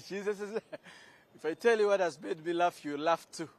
Jesus is. If I tell you what has made me laugh, you laugh too.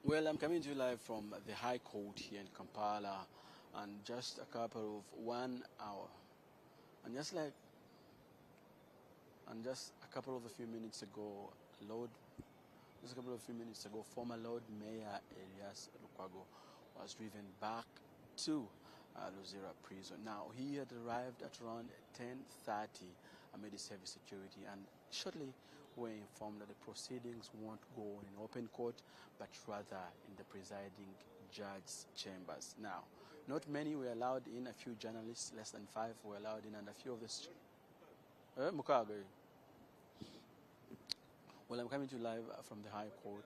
Well, I'm coming to you live from the High Court here in Kampala, and just a couple of 1 hour, and just a couple of a few minutes ago, former Lord Mayor Elias Lukwago was driven back to Luzira prison. Now, he had arrived at around 10:30 amid his heavy security, and shortly we were informed that the proceedings won't go in open court, but rather in the presiding judge's chambers. Now, not many were allowed in, a few journalists, less than 5 were allowed in, and a few of the... Well, I'm coming to you live from the High Court.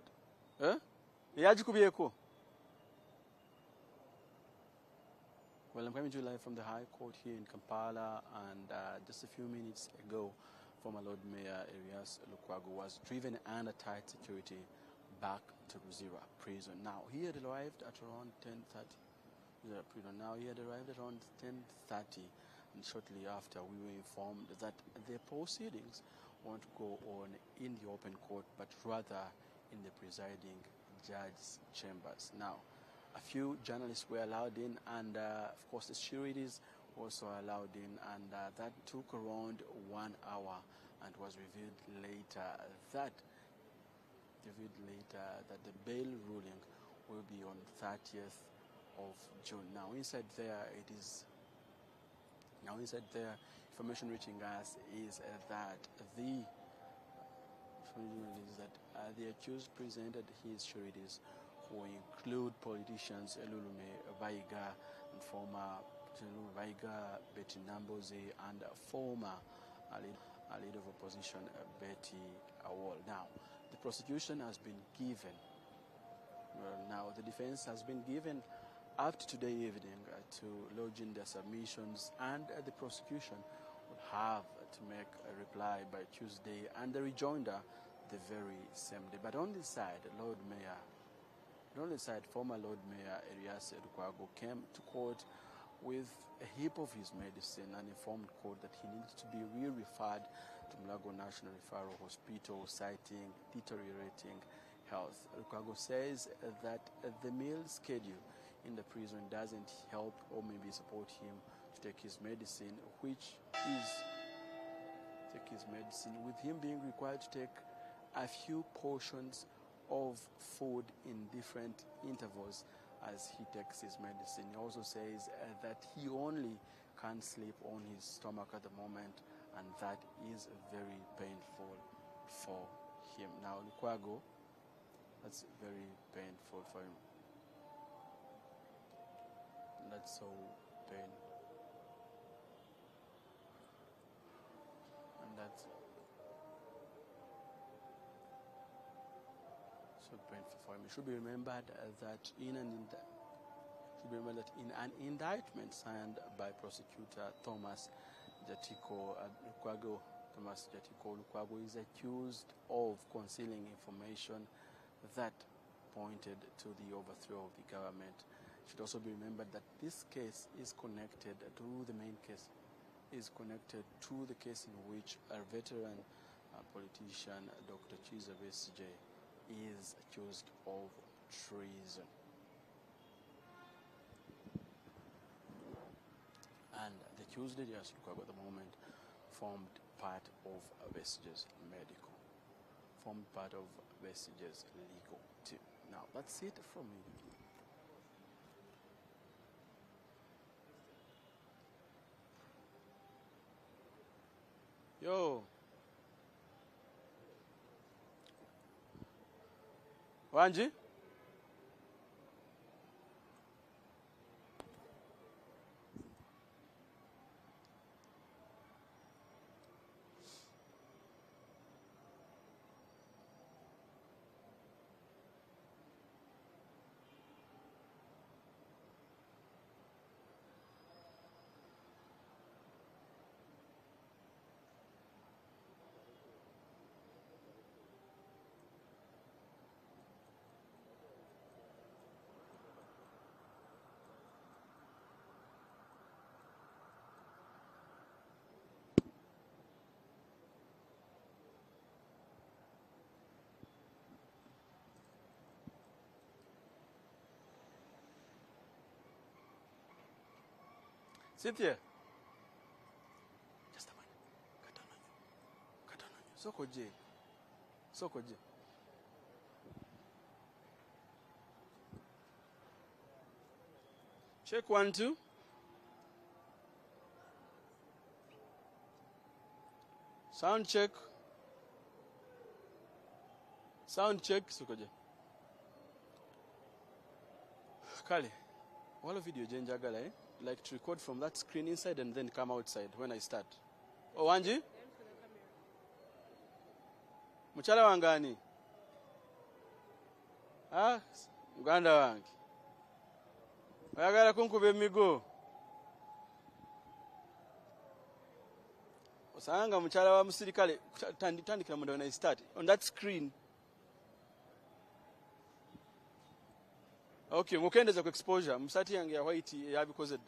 Well, I'm coming to you live from the High Court here in Kampala, and just a few minutes ago, former Lord Mayor Elias Lukwago was driven under tight security back to Luzira prison. Now, he had arrived at around 10:30. Now, he had arrived at around 10:30, and shortly after, we were informed that the proceedings won't go on in the open court, but rather in the presiding judge's chambers. Now, a few journalists were allowed in, and of course the securities also allowed in, and that took around 1 hour, and was revealed later that the bail ruling will be on 30th of June. Now, inside there, information reaching us is that the accused presented his sureties, who include politicians Elulume Baiga and former Baiga Betty Namboze, and former leader of opposition Betty Awol. Now, the prosecution has been given. Now, the defense has been given up to today evening to lodge in their submissions, and the prosecution will have to make a reply by Tuesday, and the rejoinder the very same day. But on this side, former Lord Mayor Elias Lukwago came to court with a heap of his medicine and informed court that he needs to be re-referred to Mulago National Referral Hospital, citing deteriorating health. Lukwago says that the meal schedule in the prison doesn't help or maybe support him to take his medicine, with him being required to take a few portions of food in different intervals as he takes his medicine. He also says that he only can sleep on his stomach at the moment, and that is very painful for him. Now, Lukwago, that's very painful for him. That's so painful. And that's so painful for him. It should be remembered that in an indictment signed by prosecutor Thomas Jatiko Lukwago, Lukwago is accused of concealing information that pointed to the overthrow of the government. It should also be remembered that this case is connected to the main case, to the case in which a veteran politician, Dr. Chiza Besigye, is accused of treason. And the accused, Elias Lukwago, at the moment formed part of Besigye's legal team. Now, that's it from me. Yo. Wanji? Cynthia. Just a minute. Katananyo. Sokoje. Sokoje. Check 1, 2. Sound check. Sound check. Sokoje. Kale. Wala video jenjagala like to record from that screen inside and then come outside when I start. Oh, Wanji? Muchala wangani? Ah, Muganda wangi. Oyagala kunkube migo. Osanga muchala wa musirikale tandikira munda when I start on that screen. Okay, mukendeza ku exposure musati yange ya white yabikoze.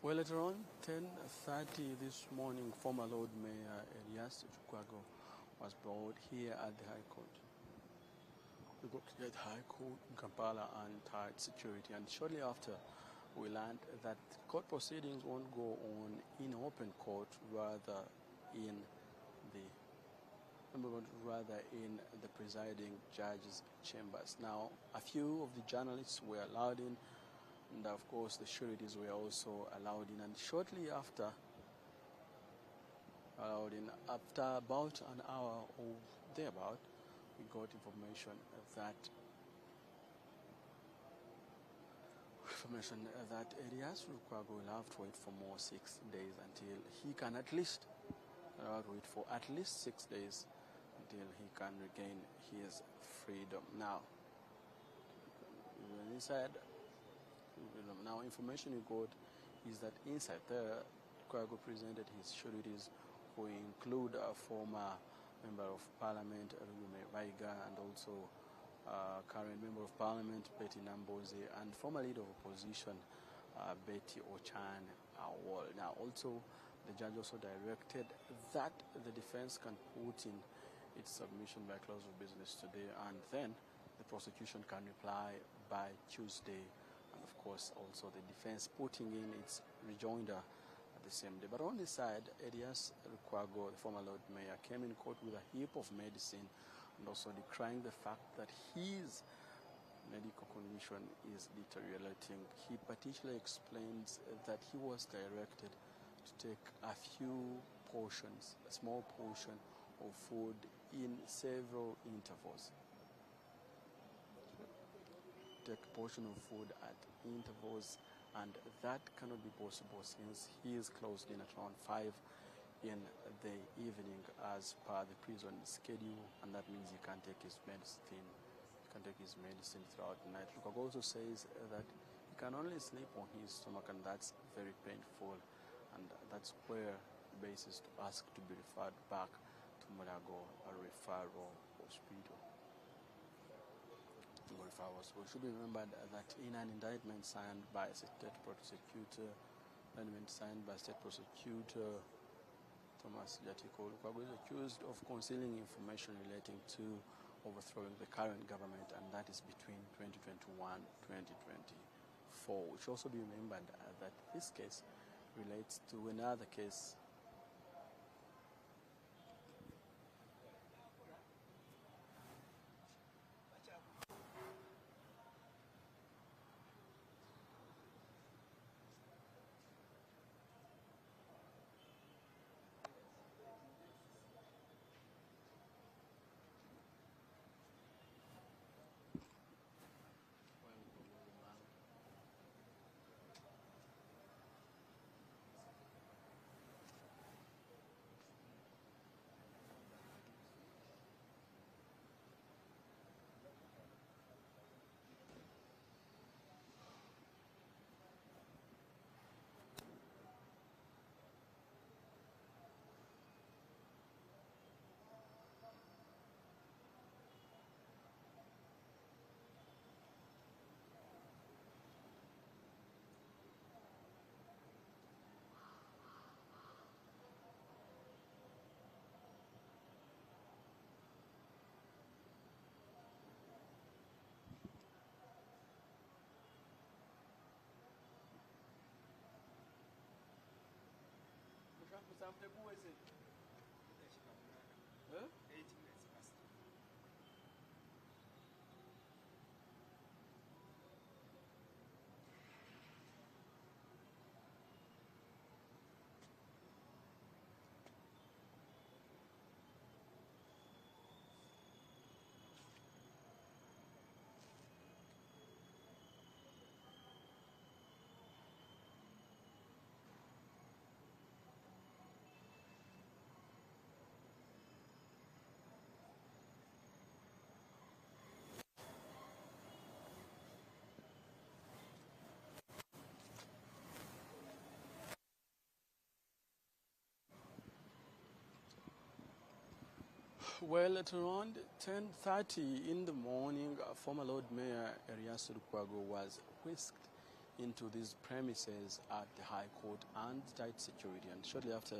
Well, at around 10:30 this morning, former Lord Mayor Elias Lukwago was brought here at the High Court. We got here at the High Court in Kampala and tight security, and shortly after, we learned that court proceedings won't go on in open court, rather in the presiding judge's chambers. Now, a few of the journalists were allowed in, and of course the sureties were also allowed in, and shortly after about an hour or thereabout, we got information that Elias Lukwago will have to wait for more 6 days until he can at least wait for at least 6 days until he can regain his freedom. Now, inside. Now, information we got is that inside there, Lukwago presented his sureties, who include a former member of parliament, Rume Vaiga, and also current member of parliament, Betty Namboze, and former leader of opposition, Betty Ochan Awol. Now, also, the judge also directed that the defense can put in its submission by close of business today, and then the prosecution can reply by Tuesday. And of course, also the defense putting in its rejoinder at the same day. But on this side, Elias Lukwago, the former Lord Mayor, came in court with a heap of medicine and also decrying the fact that his medical condition is deteriorating. He particularly explains that he was directed to take a few portions, a small portion of food in several intervals. Take a portion of food at intervals, and that cannot be possible since he is closed in at around 5 in the evening as per the prison schedule, and that means he can't take his medicine. He can take his medicine throughout the night. Lukwago also says that he can only sleep on his stomach, and that's very painful, and that's where the basis to ask to be referred back to Mulago, a referral hospital. We should be remembered that in an indictment signed by State Prosecutor Thomas Jatiko, Lukwago is accused of concealing information relating to overthrowing the current government, and that is between 2021 and 2024. We should also be remembered that this case relates to another case Well, at around 10:30 in the morning, former Lord Mayor Erias Lukwago was whisked into these premises at the High Court under tight security. And shortly after,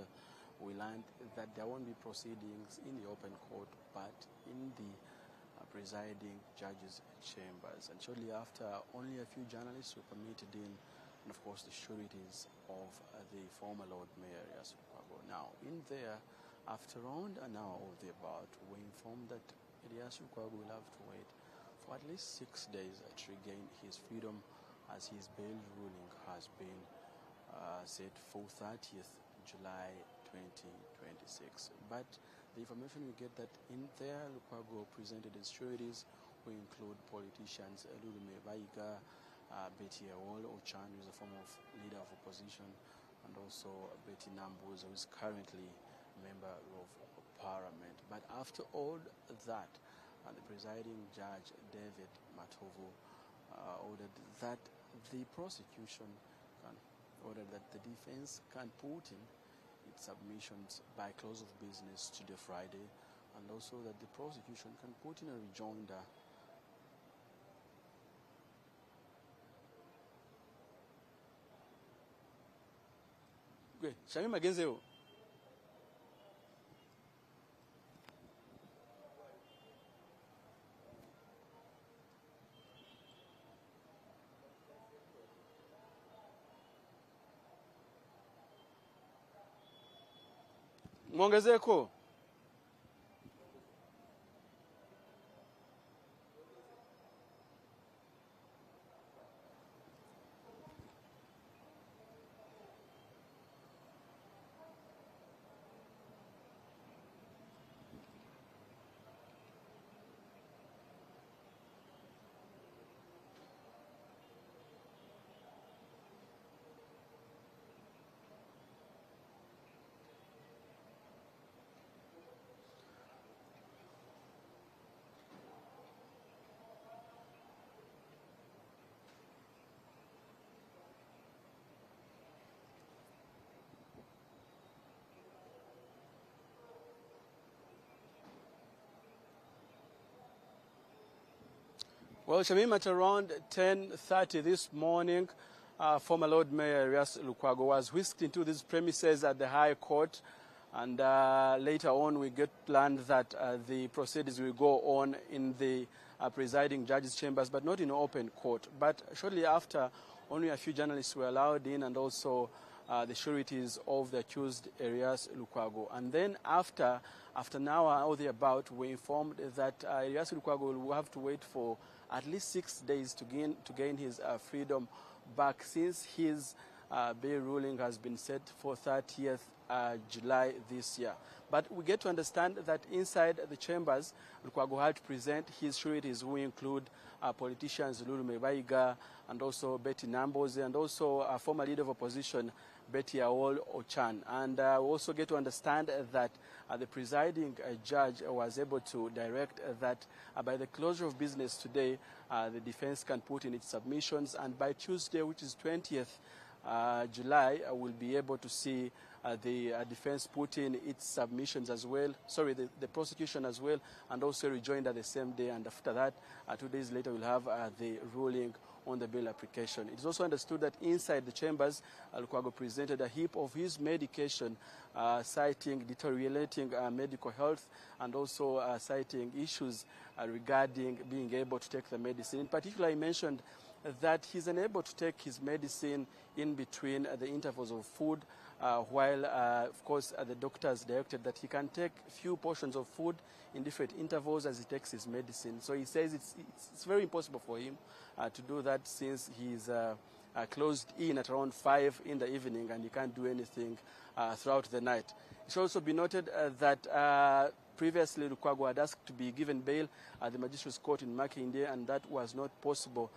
we learned that there won't be proceedings in the open court, but in the presiding judges' chambers. And shortly after, only a few journalists were permitted in, and of course the sureties of the former Lord Mayor Erias Lukwago. Now, in there, after around an hour or thereabout, we're informed that Erias Lukwago will have to wait for at least 6 days to regain his freedom, as his bail ruling has been set for 30th July 2026. But the information we get that in there, Lukwago presented his sureties, who include politicians Lulume Baiga, Betty Awol Ochan, who is a former leader of opposition, and also Betty Nambuza, who is currently member of parliament. But after all that, the presiding judge David Matovu ordered that the prosecution ordered that the defense can put in its submissions by close of business today Friday, and also that the prosecution can put in a rejoinder Shami Magenzeo. Mwongezeko. Well, Shamim, at around 10:30 this morning, former Lord Mayor Erias Lukwago was whisked into these premises at the High Court, and later on we get planned that the proceedings will go on in the presiding judge's chambers, but not in open court. But shortly after, only a few journalists were allowed in, and also the sureties of the accused Erias Lukwago. And then after an hour or thereabout, we informed that Erias Lukwago will have to wait for at least 6 days to gain his freedom back, since his bail ruling has been set for 30th July this year. But we get to understand that inside the chambers, Lukwago had to present his sureties, who include politicians Lulu Mebaiga and also Betty Namboze, and also a former leader of opposition, Betty Awol Ochan. And we also get to understand that the presiding judge was able to direct that by the closure of business today, the defense can put in its submissions, and by Tuesday, which is 20th July, we'll be able to see the defense put in its submissions as well, the prosecution as well, and also rejoined at the same day. And after that, 2 days later, we'll have the ruling on the bail application. It is also understood that inside the chambers, Lukwago presented a heap of his medication, citing deteriorating medical health, and also citing issues regarding being able to take the medicine. In particular, he mentioned that he's unable to take his medicine in between the intervals of food, while, of course, the doctors directed that he can take few portions of food in different intervals as he takes his medicine. So he says it's very impossible for him to do that, since he's closed in at around 5 in the evening and he can't do anything throughout the night. It should also be noted that previously Lukwago had asked to be given bail at the Magistrates Court in Makinde, and that was not possible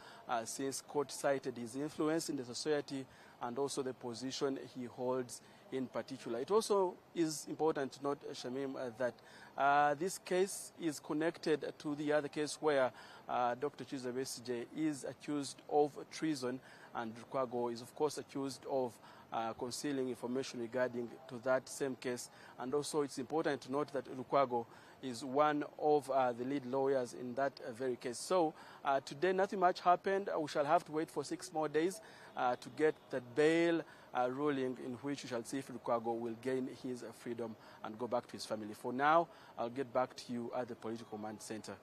since court cited his influence in the society and also the position he holds in particular. It also is important to note, Shamim, that this case is connected to the other case where Dr. Chiza Besigye is accused of treason, and Lukwago is, of course, accused of concealing information regarding to that same case. And also it's important to note that Lukwago is one of the lead lawyers in that very case. So today nothing much happened. We shall have to wait for 6 more days to get the bail ruling, in which we shall see if Lukwago will gain his freedom and go back to his family. For now, I'll get back to you at the Political Command Center.